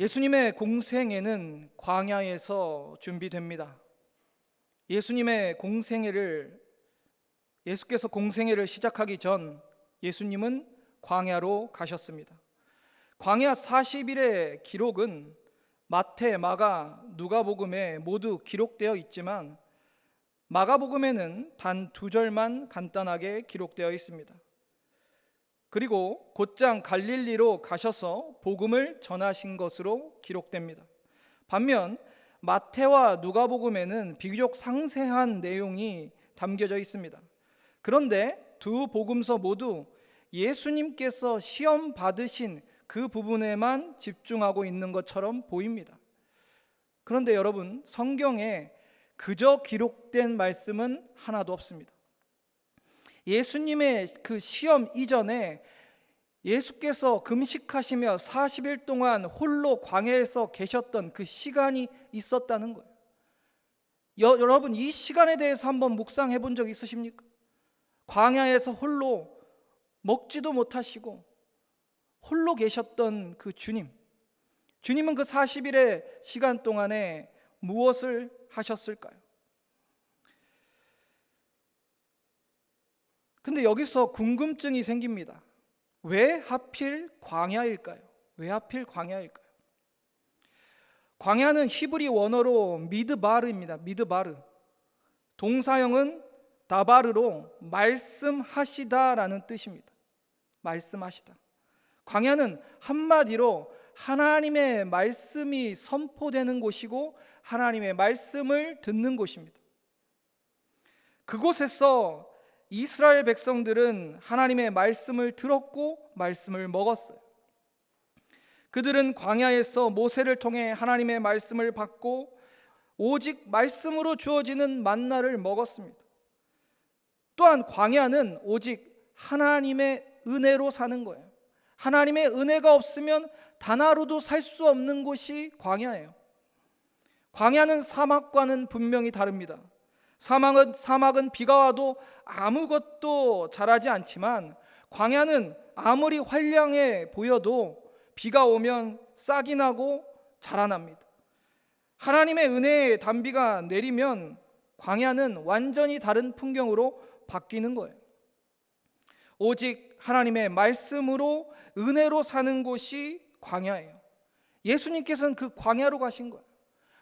예수님의 공생애는 광야에서 준비됩니다. 예수께서 공생애를 시작하기 전 예수님은 광야로 가셨습니다. 광야 40일의 기록은 마태, 마가, 누가복음에 모두 기록되어 있지만 마가복음에는 단 2절만 간단하게 기록되어 있습니다. 그리고 곧장 갈릴리로 가셔서 복음을 전하신 것으로 기록됩니다. 반면 마태와 누가복음에는 비교적 상세한 내용이 담겨져 있습니다. 그런데 두 복음서 모두 예수님께서 시험 받으신 그 부분에만 집중하고 있는 것처럼 보입니다. 그런데 여러분, 성경에 그저 기록된 말씀은 하나도 없습니다. 예수님의 그 시험 이전에 예수께서 금식하시며 40일 동안 홀로 광야에서 계셨던 그 시간이 있었다는 거예요. 여러분, 이 시간에 대해서 한번 묵상해 본 적 있으십니까? 광야에서 홀로 먹지도 못하시고 홀로 계셨던 그 주님은 그 40일의 시간 동안에 무엇을 하셨을까요? 근데 여기서 궁금증이 생깁니다. 왜 하필 광야일까요? 왜 하필 광야일까요? 광야는 히브리 원어로 미드바르입니다. 미드바르. 동사형은 다바르로 말씀하시다라는 뜻입니다. 말씀하시다. 광야는 한마디로 하나님의 말씀이 선포되는 곳이고 하나님의 말씀을 듣는 곳입니다. 그곳에서 이스라엘 백성들은 하나님의 말씀을 들었고 말씀을 먹었어요. 그들은 광야에서 모세를 통해 하나님의 말씀을 받고 오직 말씀으로 주어지는 만나를 먹었습니다. 또한 광야는 오직 하나님의 은혜로 사는 거예요. 하나님의 은혜가 없으면 단 하루도 살 수 없는 곳이 광야예요. 광야는 사막과는 분명히 다릅니다. 사막은 비가 와도 아무것도 자라지 않지만 광야는 아무리 환량해 보여도 비가 오면 싹이 나고 자라납니다. 하나님의 은혜의 단비가 내리면 광야는 완전히 다른 풍경으로 바뀌는 거예요. 오직 하나님의 말씀으로 은혜로 사는 곳이 광야예요. 예수님께서는 그 광야로 가신 거예요.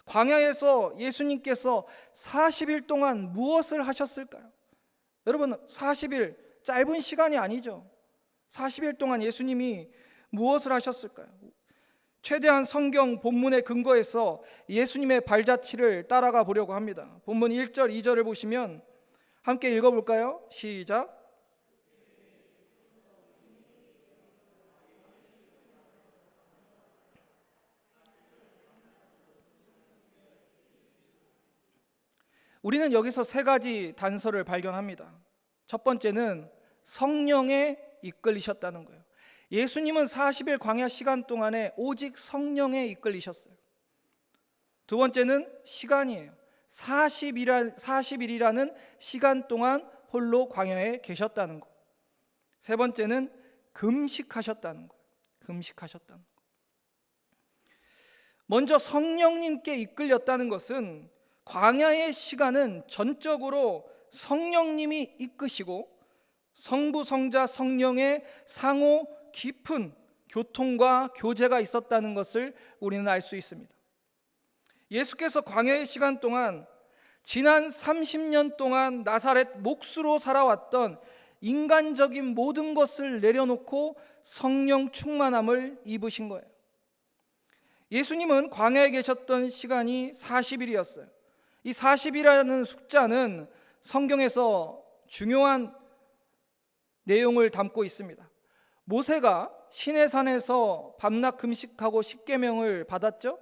광야에서 예수님께서 40일 동안 무엇을 하셨을까요? 여러분, 40일 짧은 시간이 아니죠. 40일 동안 예수님이 무엇을 하셨을까요? 최대한 성경 본문의 근거에서 예수님의 발자취를 따라가 보려고 합니다. 본문 1절, 2절을 보시면 함께 읽어볼까요? 시작. 우리는 여기서 세 가지 단서를 발견합니다. 첫 번째는 성령에 이끌리셨다는 거예요. 예수님은 40일 광야 시간 동안에 오직 성령에 이끌리셨어요. 두 번째는 시간이에요. 40일이라는 시간 동안 홀로 광야에 계셨다는 것. 세 번째는 금식하셨다는 거예요. 금식하셨다는 것. 먼저 성령님께 이끌렸다는 것은 광야의 시간은 전적으로 성령님이 이끄시고 성부, 성자, 성령의 상호 깊은 교통과 교제가 있었다는 것을 우리는 알 수 있습니다. 예수께서 광야의 시간 동안 지난 30년 동안 나사렛 몫으로 살아왔던 인간적인 모든 것을 내려놓고 성령 충만함을 입으신 거예요. 예수님은 광야에 계셨던 시간이 40일이었어요. 이 40이라는 숫자는 성경에서 중요한 내용을 담고 있습니다. 모세가 시내산에서 밤낮 금식하고 십계명을 받았죠?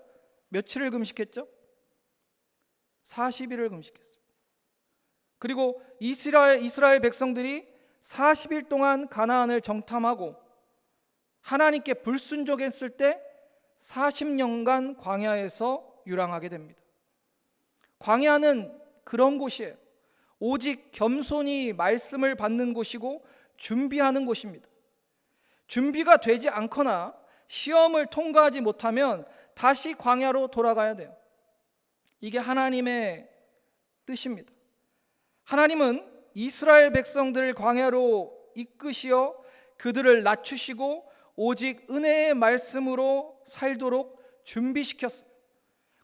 며칠을 금식했죠? 40일을 금식했어요. 그리고 이스라엘 백성들이 40일 동안 가나안을 정탐하고 하나님께 불순종했을 때 40년간 광야에서 유랑하게 됩니다. 광야는 그런 곳이에요. 오직 겸손히 말씀을 받는 곳이고 준비하는 곳입니다. 준비가 되지 않거나 시험을 통과하지 못하면 다시 광야로 돌아가야 돼요. 이게 하나님의 뜻입니다. 하나님은 이스라엘 백성들을 광야로 이끄시어 그들을 낮추시고 오직 은혜의 말씀으로 살도록 준비시켰어요.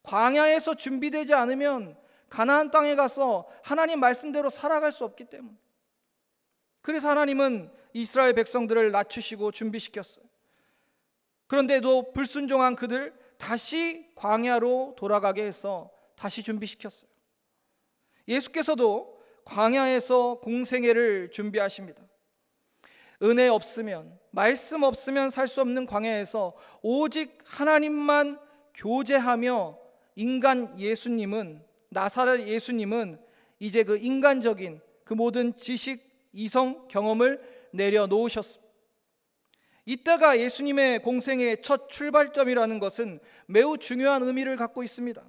광야에서 준비되지 않으면 가나안 땅에 가서 하나님 말씀대로 살아갈 수 없기 때문에, 그래서 하나님은 이스라엘 백성들을 낮추시고 준비시켰어요. 그런데도 불순종한 그들 다시 광야로 돌아가게 해서 다시 준비시켰어요. 예수께서도 광야에서 공생애를 준비하십니다. 은혜 없으면, 말씀 없으면 살 수 없는 광야에서 오직 하나님만 교제하며 인간 예수님은, 나사렛 예수님은 이제 그 인간적인 그 모든 지식, 이성, 경험을 내려놓으셨습니다. 이때가 예수님의 공생의 첫 출발점이라는 것은 매우 중요한 의미를 갖고 있습니다.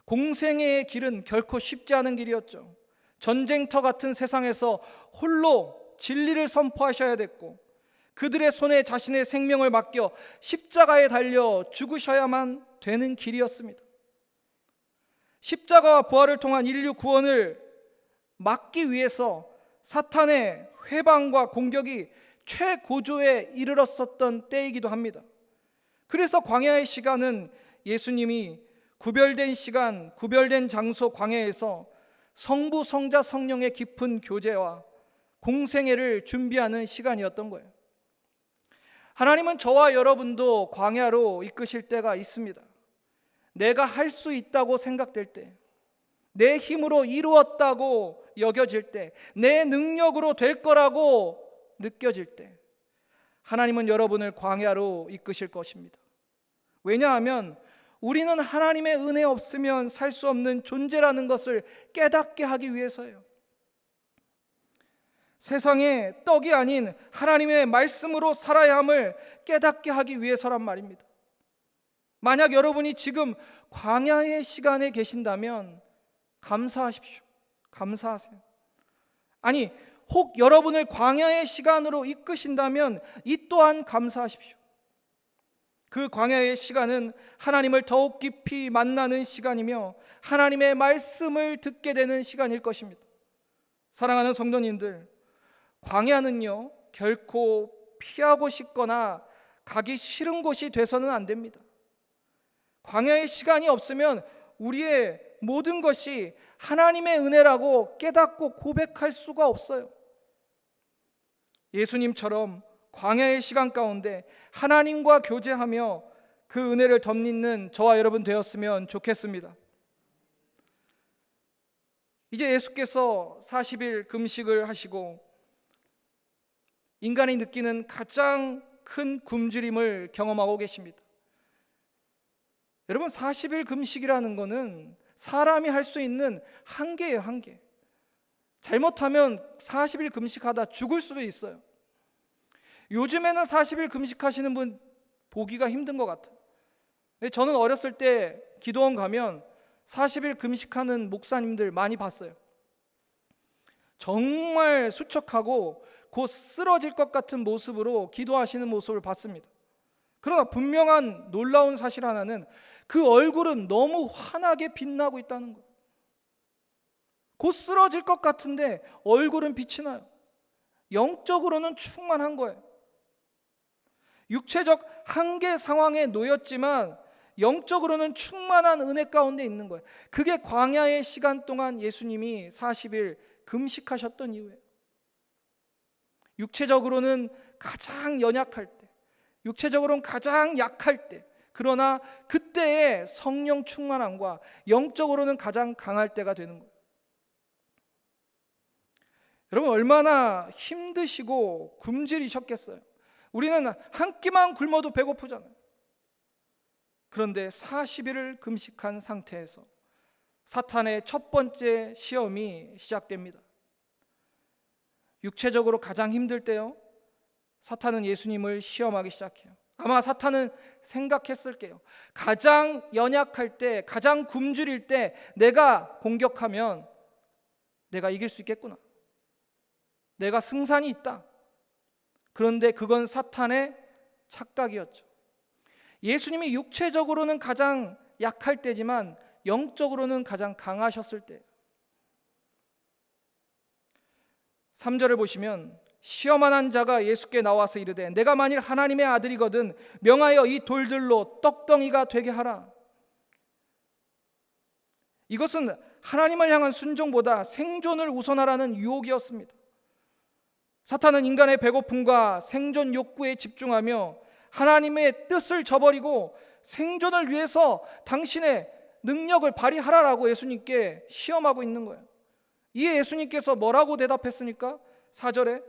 공생애의 길은 결코 쉽지 않은 길이었죠. 전쟁터 같은 세상에서 홀로 진리를 선포하셔야 됐고, 그들의 손에 자신의 생명을 맡겨 십자가에 달려 죽으셔야만 되는 길이었습니다. 십자가와 부활을 통한 인류 구원을 막기 위해서 사탄의 회방과 공격이 최고조에 이르렀었던 때이기도 합니다. 그래서 광야의 시간은 예수님이 구별된 시간, 구별된 장소 광야에서 성부, 성자, 성령의 깊은 교제와 공생애를 준비하는 시간이었던 거예요. 하나님은 저와 여러분도 광야로 이끄실 때가 있습니다. 내가 할 수 있다고 생각될 때, 내 힘으로 이루었다고 여겨질 때, 내 능력으로 될 거라고 느껴질 때, 하나님은 여러분을 광야로 이끄실 것입니다. 왜냐하면 우리는 하나님의 은혜 없으면 살 수 없는 존재라는 것을 깨닫게 하기 위해서예요. 세상의 떡이 아닌 하나님의 말씀으로 살아야 함을 깨닫게 하기 위해서란 말입니다. 만약 여러분이 지금 광야의 시간에 계신다면 감사하십시오. 감사하세요. 아니, 혹 여러분을 광야의 시간으로 이끄신다면 이 또한 감사하십시오. 그 광야의 시간은 하나님을 더욱 깊이 만나는 시간이며 하나님의 말씀을 듣게 되는 시간일 것입니다. 사랑하는 성도님들, 광야는요 결코 피하고 싶거나 가기 싫은 곳이 돼서는 안 됩니다. 광야의 시간이 없으면 우리의 모든 것이 하나님의 은혜라고 깨닫고 고백할 수가 없어요. 예수님처럼 광야의 시간 가운데 하나님과 교제하며 그 은혜를 덧입는 저와 여러분 되었으면 좋겠습니다. 이제 예수께서 40일 금식을 하시고 인간이 느끼는 가장 큰 굶주림을 경험하고 계십니다. 여러분, 40일 금식이라는 것은 사람이 할 수 있는 한계예요, 한계. 잘못하면 40일 금식하다 죽을 수도 있어요. 요즘에는 40일 금식하시는 분 보기가 힘든 것 같아요. 저는 어렸을 때 기도원 가면 40일 금식하는 목사님들 많이 봤어요. 정말 수척하고 곧 쓰러질 것 같은 모습으로 기도하시는 모습을 봤습니다. 그러나 분명한 놀라운 사실 하나는 그 얼굴은 너무 환하게 빛나고 있다는 거예요. 곧 쓰러질 것 같은데 얼굴은 빛이 나요. 영적으로는 충만한 거예요. 육체적 한계 상황에 놓였지만 영적으로는 충만한 은혜 가운데 있는 거예요. 그게 광야의 시간 동안 예수님이 40일 금식하셨던 이유예요. 육체적으로는 가장 연약할 때, 육체적으로는 가장 약할 때, 그러나 그때의 성령 충만함과 영적으로는 가장 강할 때가 되는 거예요. 여러분, 얼마나 힘드시고 굶주리셨겠어요. 우리는 한 끼만 굶어도 배고프잖아요. 그런데 40일을 금식한 상태에서 사탄의 첫 번째 시험이 시작됩니다. 육체적으로 가장 힘들 때요, 사탄은 예수님을 시험하기 시작해요. 아마 사탄은 생각했을 게요, 가장 연약할 때, 가장 굶주릴 때 내가 공격하면 내가 이길 수 있겠구나, 내가 승산이 있다. 그런데 그건 사탄의 착각이었죠. 예수님이 육체적으로는 가장 약할 때지만 영적으로는 가장 강하셨을 때. 3절을 보시면 시험한 자가 예수께 나와서 이르되 내가 만일 하나님의 아들이거든 명하여 이 돌들로 떡덩이가 되게 하라. 이것은 하나님을 향한 순종보다 생존을 우선하라는 유혹이었습니다. 사탄은 인간의 배고픔과 생존 욕구에 집중하며 하나님의 뜻을 저버리고 생존을 위해서 당신의 능력을 발휘하라라고 예수님께 시험하고 있는 거예요. 이에 예수님께서 뭐라고 대답했습니까? 4절에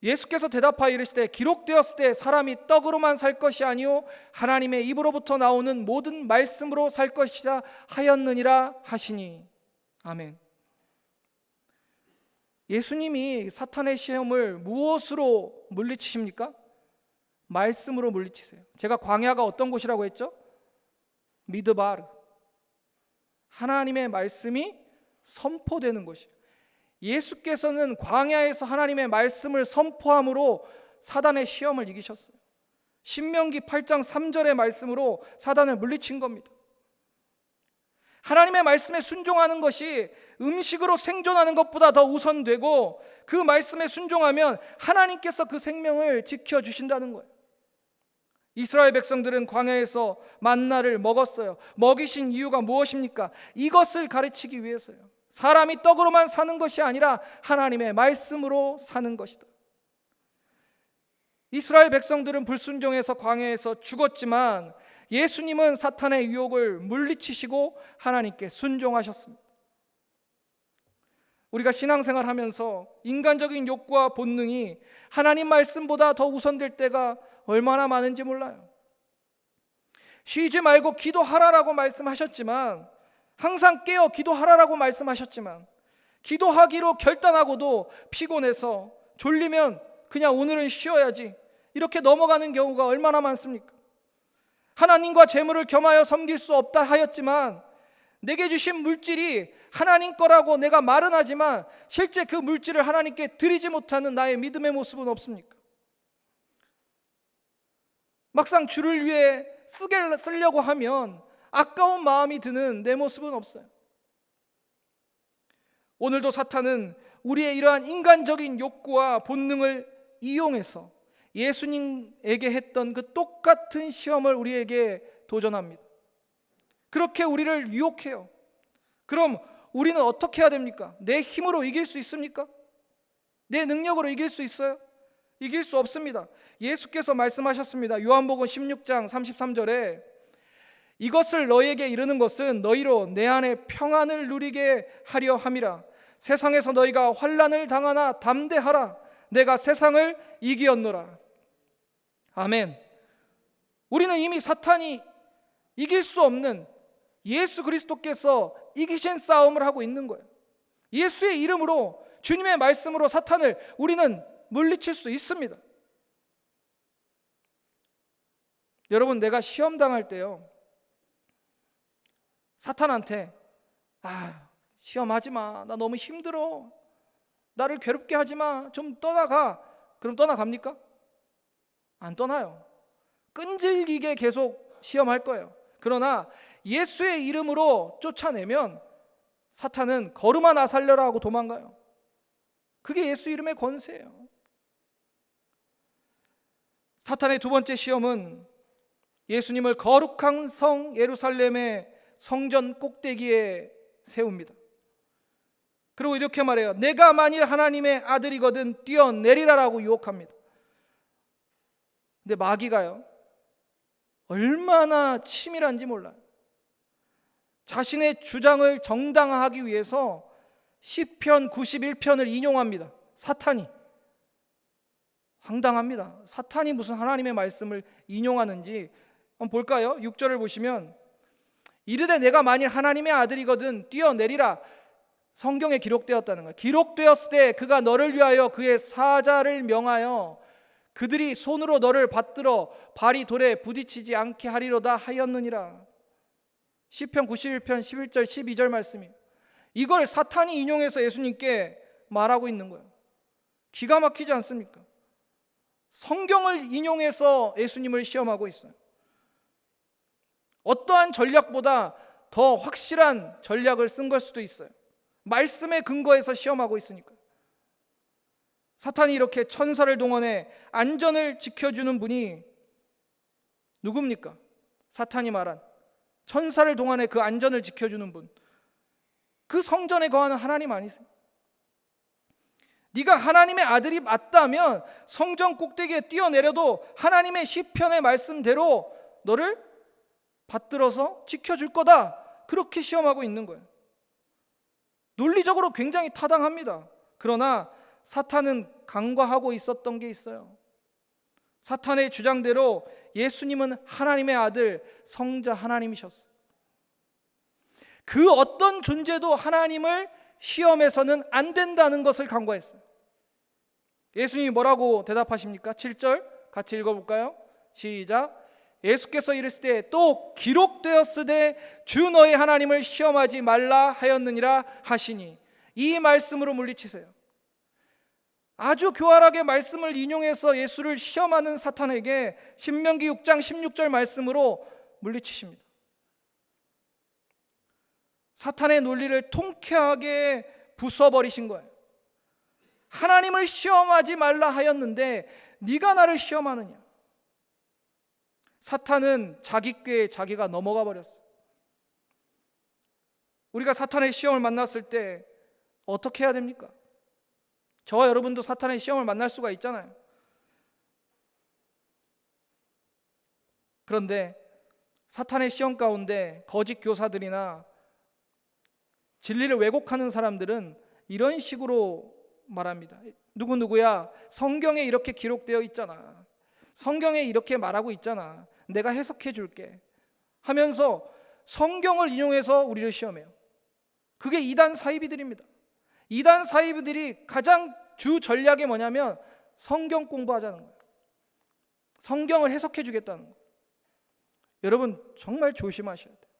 예수께서 대답하여 이르시되 기록되었을 때 사람이 떡으로만 살 것이 아니요 하나님의 입으로부터 나오는 모든 말씀으로 살 것이라 하였느니라 하시니. 아멘. 예수님이 사탄의 시험을 무엇으로 물리치십니까? 말씀으로 물리치세요. 제가 광야가 어떤 곳이라고 했죠? 미드바르. 하나님의 말씀이 선포되는 곳이에요. 예수께서는 광야에서 하나님의 말씀을 선포함으로 사단의 시험을 이기셨어요. 신명기 8장 3절의 말씀으로 사단을 물리친 겁니다. 하나님의 말씀에 순종하는 것이 음식으로 생존하는 것보다 더 우선되고 그 말씀에 순종하면 하나님께서 그 생명을 지켜주신다는 거예요. 이스라엘 백성들은 광야에서 만나를 먹었어요. 먹이신 이유가 무엇입니까? 이것을 가르치기 위해서요. 사람이 떡으로만 사는 것이 아니라 하나님의 말씀으로 사는 것이다. 이스라엘 백성들은 불순종해서 광야에서 죽었지만 예수님은 사탄의 유혹을 물리치시고 하나님께 순종하셨습니다. 우리가 신앙생활 하면서 인간적인 욕구와 본능이 하나님 말씀보다 더 우선될 때가 얼마나 많은지 몰라요. 쉬지 말고 기도하라라고 말씀하셨지만, 항상 깨어 기도하라라고 말씀하셨지만, 기도하기로 결단하고도 피곤해서 졸리면 그냥 오늘은 쉬어야지 이렇게 넘어가는 경우가 얼마나 많습니까? 하나님과 재물을 겸하여 섬길 수 없다 하였지만 내게 주신 물질이 하나님 거라고 내가 말은 하지만 실제 그 물질을 하나님께 드리지 못하는 나의 믿음의 모습은 없습니까? 막상 주를 위해 쓰려고 하면 아까운 마음이 드는 내 모습은 없어요. 오늘도 사탄은 우리의 이러한 인간적인 욕구와 본능을 이용해서 예수님에게 했던 그 똑같은 시험을 우리에게 도전합니다. 그렇게 우리를 유혹해요. 그럼 우리는 어떻게 해야 됩니까? 내 힘으로 이길 수 있습니까? 내 능력으로 이길 수 있어요? 이길 수 없습니다. 예수께서 말씀하셨습니다. 요한복음 16장 33절에 이것을 너희에게 이르는 것은 너희로 내 안에 평안을 누리게 하려 함이라. 세상에서 너희가 환난을 당하나 담대하라. 내가 세상을 이기었노라. 아멘. 우리는 이미 사탄이 이길 수 없는 예수 그리스도께서 이기신 싸움을 하고 있는 거예요. 예수의 이름으로, 주님의 말씀으로 사탄을 우리는 물리칠 수 있습니다. 여러분, 내가 시험 당할 때요, 사탄한테 시험하지 마, 나 너무 힘들어, 나를 괴롭게 하지 마, 좀 떠나가. 그럼 떠나갑니까? 안 떠나요. 끈질기게 계속 시험할 거예요. 그러나 예수의 이름으로 쫓아내면 사탄은 걸음아 살려라 하고 도망가요. 그게 예수 이름의 권세예요. 사탄의 두 번째 시험은 예수님을 거룩한 성 예루살렘의 성전 꼭대기에 세웁니다. 그리고 이렇게 말해요. 내가 만일 하나님의 아들이거든 뛰어내리라라고 유혹합니다. 근데 마귀가요, 얼마나 치밀한지 몰라요. 자신의 주장을 정당화하기 위해서 시편 91편을 인용합니다. 사탄이. 황당합니다. 사탄이 무슨 하나님의 말씀을 인용하는지 한번 볼까요? 6절을 보시면 이르되 내가 만일 하나님의 아들이거든 뛰어내리라. 성경에 기록되었다는 거예요. 기록되었을 때 그가 너를 위하여 그의 사자를 명하여 그들이 손으로 너를 받들어 발이 돌에 부딪히지 않게 하리로다 하였느니라. 시편 91편 11절 12절 말씀이, 이걸 사탄이 인용해서 예수님께 말하고 있는 거예요. 기가 막히지 않습니까? 성경을 인용해서 예수님을 시험하고 있어요. 어떠한 전략보다 더 확실한 전략을 쓴 걸 수도 있어요. 말씀에 근거해서 시험하고 있으니까. 사탄이 이렇게 천사를 동원해 안전을 지켜주는 분이 누굽니까? 사탄이 말한 천사를 동원해 그 안전을 지켜주는 분, 그 성전에 거하는 하나님 아니세요? 네가 하나님의 아들이 맞다면 성전 꼭대기에 뛰어내려도 하나님의 시편의 말씀대로 너를 받들어서 지켜줄 거다, 그렇게 시험하고 있는 거예요. 논리적으로 굉장히 타당합니다. 그러나 사탄은 간과하고 있었던 게 있어요. 사탄의 주장대로 예수님은 하나님의 아들, 성자 하나님이셨어요. 그 어떤 존재도 하나님을 시험해서는 안 된다는 것을 간과했어요. 예수님이 뭐라고 대답하십니까? 7절 같이 읽어볼까요? 시작. 예수께서 이르시되 또 기록되었으되 주 너희 하나님을 시험하지 말라 하였느니라 하시니. 이 말씀으로 물리치세요. 아주 교활하게 말씀을 인용해서 예수를 시험하는 사탄에게 신명기 6장 16절 말씀으로 물리치십니다. 사탄의 논리를 통쾌하게 부숴버리신 거예요. 하나님을 시험하지 말라 하였는데 네가 나를 시험하느냐. 사탄은 자기 꾀에 자기가 넘어가 버렸어요. 우리가 사탄의 시험을 만났을 때 어떻게 해야 됩니까? 저와 여러분도 사탄의 시험을 만날 수가 있잖아요. 그런데 사탄의 시험 가운데 거짓 교사들이나 진리를 왜곡하는 사람들은 이런 식으로 말합니다. 누구누구야, 성경에 이렇게 기록되어 있잖아. 성경에 이렇게 말하고 있잖아. 내가 해석해 줄게 하면서 성경을 인용해서 우리를 시험해요. 그게 이단 사이비들입니다. 이단 사이비들이 가장 주 전략이 뭐냐면 성경 공부하자는 거예요. 성경을 해석해 주겠다는 거예요. 여러분 정말 조심하셔야 돼요.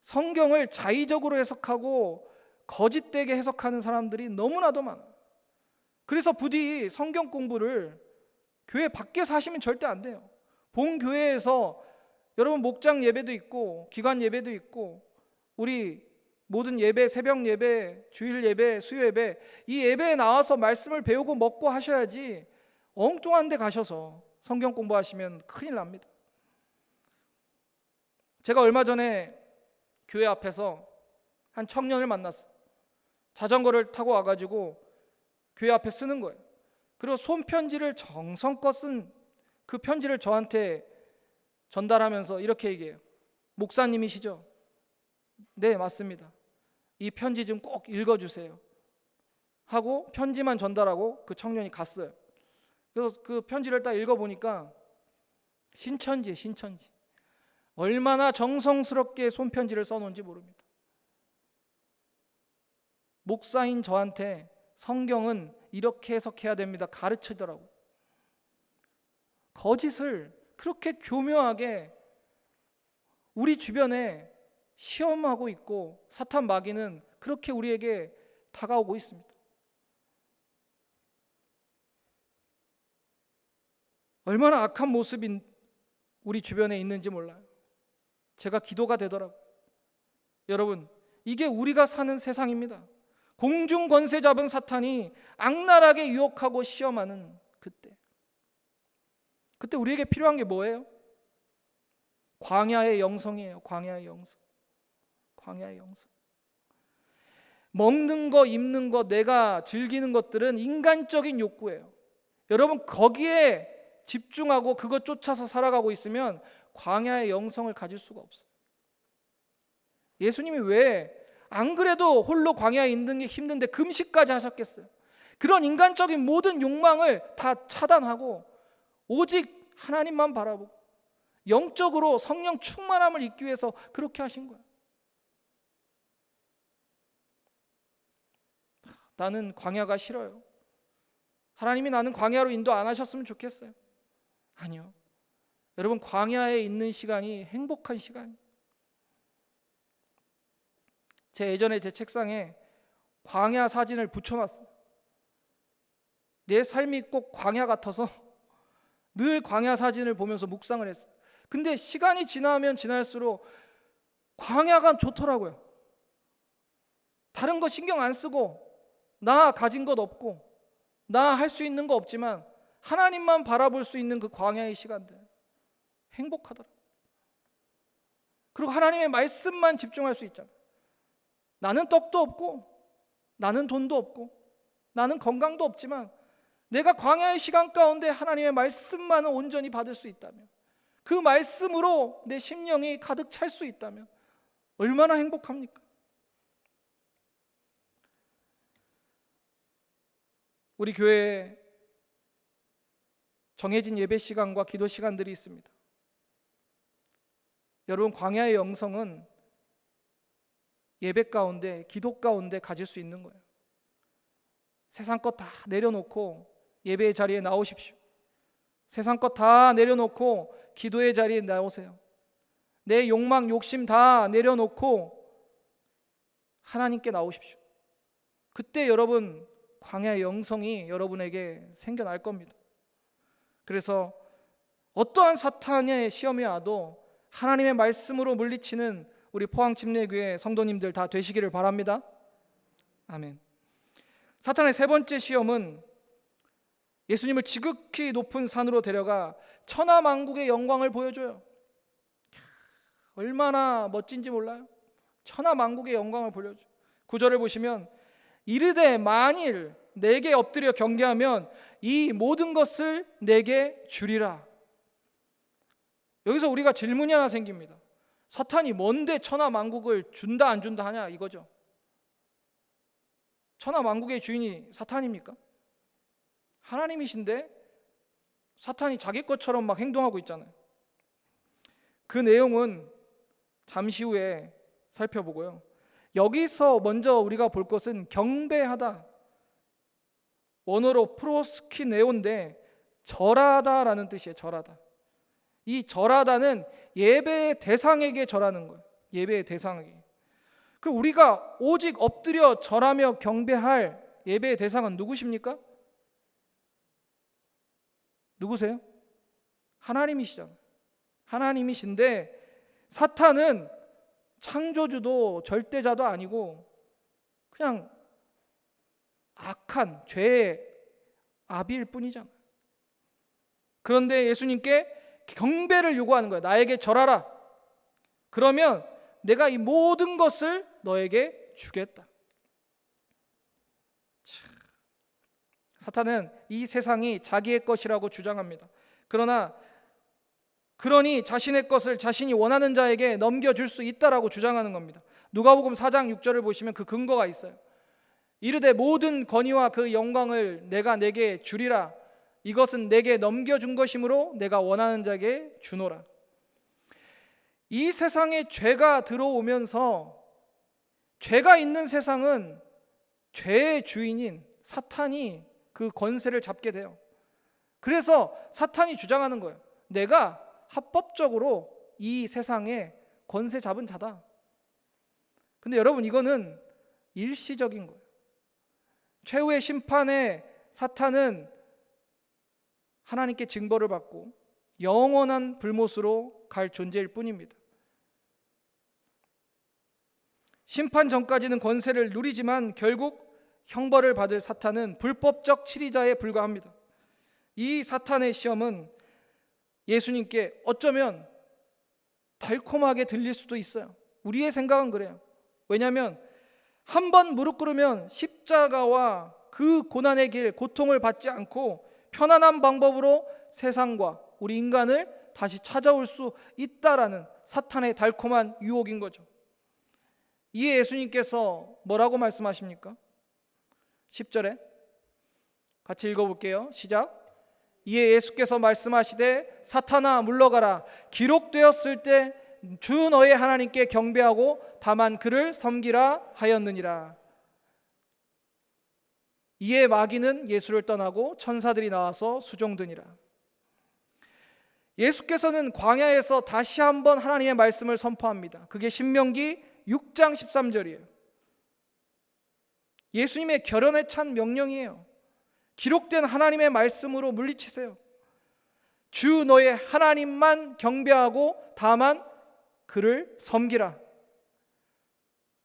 성경을 자의적으로 해석하고 거짓되게 해석하는 사람들이 너무나도 많아요. 그래서 부디 성경 공부를 교회 밖에서 하시면 절대 안 돼요. 본 교회에서 여러분 목장 예배도 있고 기관 예배도 있고 우리 모든 예배, 새벽 예배, 주일 예배, 수요 예배, 이 예배에 나와서 말씀을 배우고 먹고 하셔야지 엉뚱한 데 가셔서 성경 공부하시면 큰일 납니다. 제가 얼마 전에 교회 앞에서 한 청년을 만났어요. 자전거를 타고 와가지고 교회 앞에 쓰는 거예요. 그리고 손편지를 정성껏 쓴 그 편지를 저한테 전달하면서 이렇게 얘기해요. 목사님이시죠? 네, 맞습니다. 이 편지 좀 꼭 읽어주세요 하고 편지만 전달하고 그 청년이 갔어요. 그래서 그 편지를 딱 읽어보니까 신천지예요, 신천지. 얼마나 정성스럽게 손편지를 써놓은지 모릅니다. 목사인 저한테 성경은 이렇게 해석해야 됩니다 가르치더라고요. 거짓을 그렇게 교묘하게 우리 주변에 시험하고 있고 사탄 마귀는 그렇게 우리에게 다가오고 있습니다. 얼마나 악한 모습이 우리 주변에 있는지 몰라요. 제가 기도가 되더라고요. 여러분, 이게 우리가 사는 세상입니다. 공중 권세 잡은 사탄이 악랄하게 유혹하고 시험하는 그때 우리에게 필요한 게 뭐예요? 광야의 영성이에요. 광야의 영성. 광야의 영성. 먹는 거, 입는 거, 내가 즐기는 것들은 인간적인 욕구예요. 여러분 거기에 집중하고 그것 쫓아서 살아가고 있으면 광야의 영성을 가질 수가 없어요. 예수님이 왜 안 그래도 홀로 광야에 있는 게 힘든데 금식까지 하셨겠어요? 그런 인간적인 모든 욕망을 다 차단하고 오직 하나님만 바라보고 영적으로 성령 충만함을 잊기 위해서 그렇게 하신 거예요. 나는 광야가 싫어요. 하나님이 나는 광야로 인도 안 하셨으면 좋겠어요. 아니요. 여러분 광야에 있는 시간이 행복한 시간이에요. 제 예전에 제 책상에 광야 사진을 붙여놨어요. 내 삶이 꼭 광야 같아서 늘 광야 사진을 보면서 묵상을 했어요. 근데 시간이 지나면 지날수록 광야가 좋더라고요. 다른 거 신경 안 쓰고, 나 가진 것 없고, 나 할 수 있는 거 없지만 하나님만 바라볼 수 있는 그 광야의 시간들, 행복하더라고요. 그리고 하나님의 말씀만 집중할 수 있잖아요. 나는 떡도 없고, 나는 돈도 없고, 나는 건강도 없지만 내가 광야의 시간 가운데 하나님의 말씀만은 온전히 받을 수 있다면, 그 말씀으로 내 심령이 가득 찰 수 있다면 얼마나 행복합니까? 우리 교회에 정해진 예배 시간과 기도 시간들이 있습니다. 여러분, 광야의 영성은 예배 가운데, 기도 가운데 가질 수 있는 거예요. 세상 것 다 내려놓고 예배의 자리에 나오십시오. 세상 것 다 내려놓고 기도의 자리에 나오세요. 내 욕망, 욕심 다 내려놓고 하나님께 나오십시오. 그때 여러분, 광야의 영성이 여러분에게 생겨날 겁니다. 그래서 어떠한 사탄의 시험이 와도 하나님의 말씀으로 물리치는 우리 포항침례교회 성도님들 다 되시기를 바랍니다. 아멘. 사탄의 세 번째 시험은 예수님을 지극히 높은 산으로 데려가 천하만국의 영광을 보여줘요. 얼마나 멋진지 몰라요? 천하만국의 영광을 보여줘요. 9절을 보시면 이르되 만일 내게 엎드려 경배하면 이 모든 것을 내게 주리라. 여기서 우리가 질문이 하나 생깁니다. 사탄이 뭔데 천하만국을 준다 안 준다 하냐 이거죠. 천하만국의 주인이 사탄입니까? 하나님이신데 사탄이 자기 것처럼 막 행동하고 있잖아요. 그 내용은 잠시 후에 살펴보고요. 여기서 먼저 우리가 볼 것은 경배하다, 원어로 프로스키네오인데 절하다라는 뜻이에요. 절하다. 이 절하다는 예배의 대상에게 절하는 거예요. 예배의 대상에게. 그 우리가 오직 엎드려 절하며 경배할 예배의 대상은 누구십니까? 누구세요? 하나님이시잖아요. 하나님이신데 사탄은 창조주도 절대자도 아니고 그냥 악한 죄의 아비일 뿐이잖아요. 그런데 예수님께 경배를 요구하는 거예요. 나에게 절하라. 그러면 내가 이 모든 것을 너에게 주겠다. 사탄은 이 세상이 자기의 것이라고 주장합니다. 그러니 자신의 것을 자신이 원하는 자에게 넘겨줄 수 있다라고 주장하는 겁니다. 누가복음 4장 6절을 보시면 그 근거가 있어요. 이르되 모든 권위와 그 영광을 내가 내게 주리라. 이것은 내게 넘겨준 것이므로 내가 원하는 자에게 주노라. 이 세상에 죄가 들어오면서 죄가 있는 세상은 죄의 주인인 사탄이 그 권세를 잡게 돼요. 그래서 사탄이 주장하는 거예요. 내가 합법적으로 이 세상에 권세 잡은 자다. 근데 여러분, 이거는 일시적인 거예요. 최후의 심판에 사탄은 하나님께 징벌을 받고 영원한 불못으로 갈 존재일 뿐입니다. 심판 전까지는 권세를 누리지만 결국 형벌을 받을 사탄은 불법적 치리자에 불과합니다. 이 사탄의 시험은 예수님께 어쩌면 달콤하게 들릴 수도 있어요. 우리의 생각은 그래요. 왜냐하면 한 번 무릎 꿇으면 십자가와 그 고난의 길, 고통을 받지 않고 편안한 방법으로 세상과 우리 인간을 다시 찾아올 수 있다라는 사탄의 달콤한 유혹인 거죠. 이에 예수님께서 뭐라고 말씀하십니까? 10절에 같이 읽어볼게요. 시작. 이에 예수께서 말씀하시되 사탄아 물러가라. 기록되었을 때 주 너의 하나님께 경배하고 다만 그를 섬기라 하였느니라. 이에 마귀는 예수를 떠나고 천사들이 나와서 수종드니라. 예수께서는 광야에서 다시 한번 하나님의 말씀을 선포합니다. 그게 신명기 6장 13절이에요. 예수님의 결연에 찬 명령이에요. 기록된 하나님의 말씀으로 물리치세요. 주 너의 하나님만 경배하고 다만 그를 섬기라.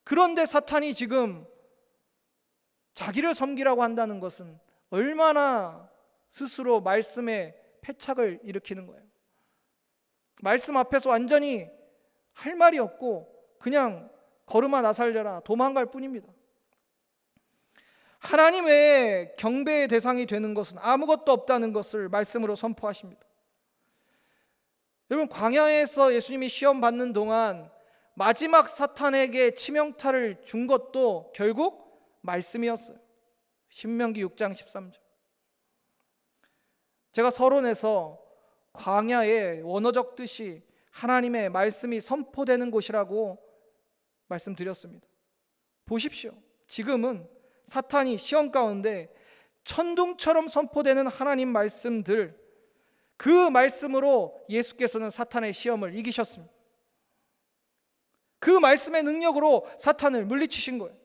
그런데 사탄이 지금 자기를 섬기라고 한다는 것은 얼마나 스스로 말씀에 패착을 일으키는 거예요. 말씀 앞에서 완전히 할 말이 없고 그냥 걸음아 나살려라, 도망갈 뿐입니다. 하나님 외에 경배의 대상이 되는 것은 아무것도 없다는 것을 말씀으로 선포하십니다. 여러분, 광야에서 예수님이 시험 받는 동안 마지막 사탄에게 치명타를 준 것도 결국 말씀이었어요. 신명기 6장 13절. 제가 서론에서 광야의 원어적 뜻이 하나님의 말씀이 선포되는 곳이라고 말씀드렸습니다. 보십시오. 지금은 사탄이 시험 가운데 천둥처럼 선포되는 하나님 말씀들, 그 말씀으로 예수께서는 사탄의 시험을 이기셨습니다. 그 말씀의 능력으로 사탄을 물리치신 거예요.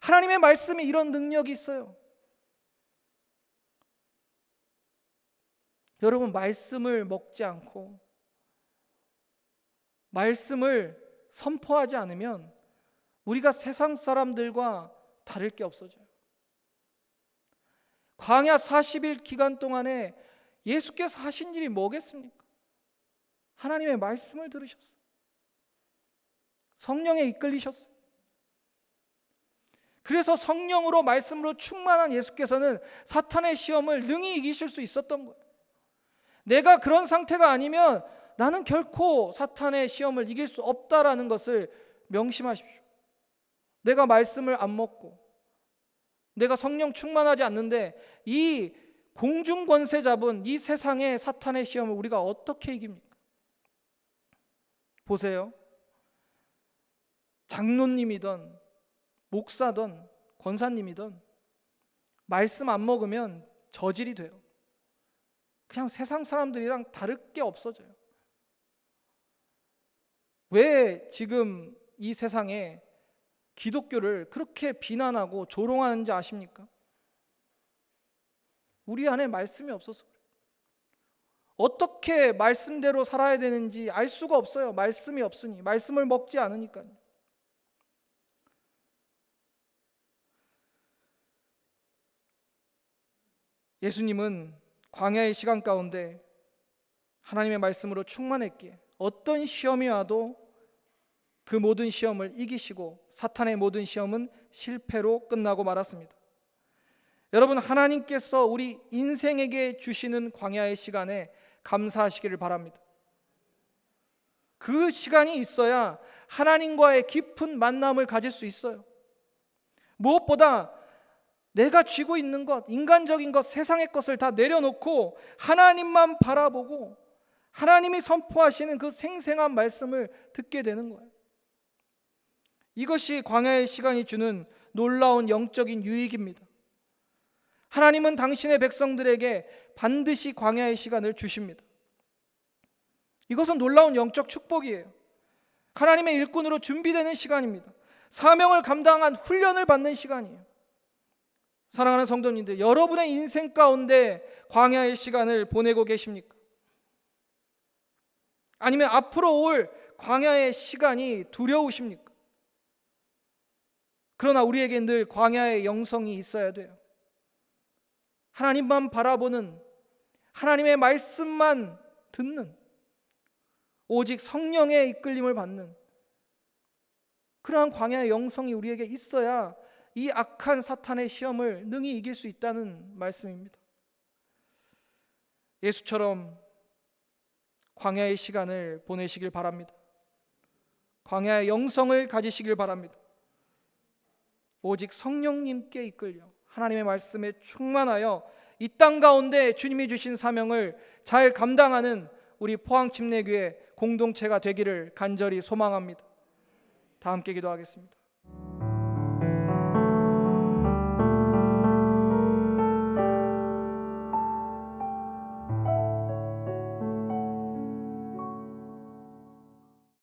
하나님의 말씀에 이런 능력이 있어요. 여러분, 말씀을 먹지 않고 말씀을 선포하지 않으면 우리가 세상 사람들과 다를 게 없어져요. 광야 40일 기간 동안에 예수께서 하신 일이 뭐겠습니까? 하나님의 말씀을 들으셨어요. 성령에 이끌리셨어요. 그래서 성령으로 말씀으로 충만한 예수께서는 사탄의 시험을 능히 이기실 수 있었던 거예요. 내가 그런 상태가 아니면 나는 결코 사탄의 시험을 이길 수 없다라는 것을 명심하십시오. 내가 말씀을 안 먹고 내가 성령 충만하지 않는데 이 공중 권세 잡은 이 세상의 사탄의 시험을 우리가 어떻게 이깁니까? 보세요. 장로님이든 목사든 권사님이든 말씀 안 먹으면 저질이 돼요. 그냥 세상 사람들이랑 다를 게 없어져요. 왜 지금 이 세상에 기독교를 그렇게 비난하고 조롱하는지 아십니까? 우리 안에 말씀이 없어서 그래요. 어떻게 말씀대로 살아야 되는지 알 수가 없어요. 말씀이 없으니, 말씀을 먹지 않으니까요. 예수님은 광야의 시간 가운데 하나님의 말씀으로 충만했기에 어떤 시험이 와도 그 모든 시험을 이기시고 사탄의 모든 시험은 실패로 끝나고 말았습니다. 여러분, 하나님께서 우리 인생에게 주시는 광야의 시간에 감사하시기를 바랍니다. 그 시간이 있어야 하나님과의 깊은 만남을 가질 수 있어요. 무엇보다 내가 쥐고 있는 것, 인간적인 것, 세상의 것을 다 내려놓고 하나님만 바라보고 하나님이 선포하시는 그 생생한 말씀을 듣게 되는 거예요. 이것이 광야의 시간이 주는 놀라운 영적인 유익입니다. 하나님은 당신의 백성들에게 반드시 광야의 시간을 주십니다. 이것은 놀라운 영적 축복이에요. 하나님의 일꾼으로 준비되는 시간입니다. 사명을 감당한 훈련을 받는 시간이에요. 사랑하는 성도님들, 여러분의 인생 가운데 광야의 시간을 보내고 계십니까? 아니면 앞으로 올 광야의 시간이 두려우십니까? 그러나 우리에게 늘 광야의 영성이 있어야 돼요. 하나님만 바라보는, 하나님의 말씀만 듣는, 오직 성령의 이끌림을 받는 그러한 광야의 영성이 우리에게 있어야 이 악한 사탄의 시험을 능히 이길 수 있다는 말씀입니다. 예수처럼 광야의 시간을 보내시길 바랍니다. 광야의 영성을 가지시길 바랍니다. 오직 성령님께 이끌려 하나님의 말씀에 충만하여 이 땅 가운데 주님이 주신 사명을 잘 감당하는 우리 포항침례교회 공동체가 되기를 간절히 소망합니다. 다 함께 기도하겠습니다.